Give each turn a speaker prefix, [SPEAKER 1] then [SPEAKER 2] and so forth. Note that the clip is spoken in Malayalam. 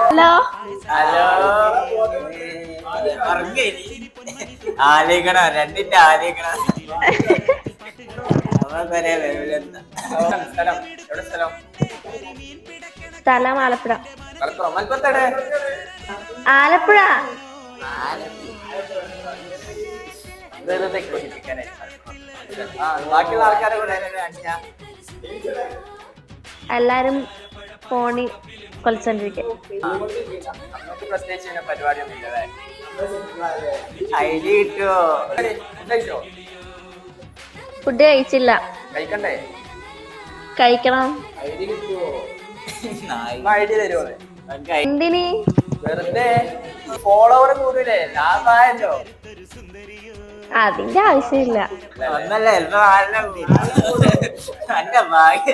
[SPEAKER 1] ഹലോ
[SPEAKER 2] ഹലോ ആലോചിക്കണോ രണ്ടിന്റെ ആലോചിക്കണം സ്ഥലം എവിടെ സ്ഥലം
[SPEAKER 1] സ്ഥലം ആലപ്പുഴ.
[SPEAKER 2] മലപ്പുറം മലപ്പുറത്തേടെ
[SPEAKER 1] ആലപ്പുഴ
[SPEAKER 2] ബാക്കിയുള്ള ആൾക്കാരെ കൂടെ കാണിച്ചാ
[SPEAKER 1] എല്ലാരും ഫോണിൽ കളിച്ചോണ്ടിരിക്കും.
[SPEAKER 2] നമുക്ക് പ്രത്യേകിച്ച് പരിപാടിയൊന്നും ഇല്ലല്ലേ ഐഡി കിട്ടുമോ കഴിച്ചോ
[SPEAKER 1] ഫുഡ് കഴിച്ചില്ല,
[SPEAKER 2] കഴിക്കണ്ടേ
[SPEAKER 1] കഴിക്കണം.
[SPEAKER 2] ഐഡി കിട്ടുമോ ഐഡി തരുമോ
[SPEAKER 1] എന്തിന്?
[SPEAKER 2] വെറുതെ ഫോളോവർ കൂടൂലേ ലാഭമായല്ലോ
[SPEAKER 1] അതിന്റെ ആവശ്യമില്ല.
[SPEAKER 2] ഒന്നല്ലേ എന്റെ ഭാഗ്യ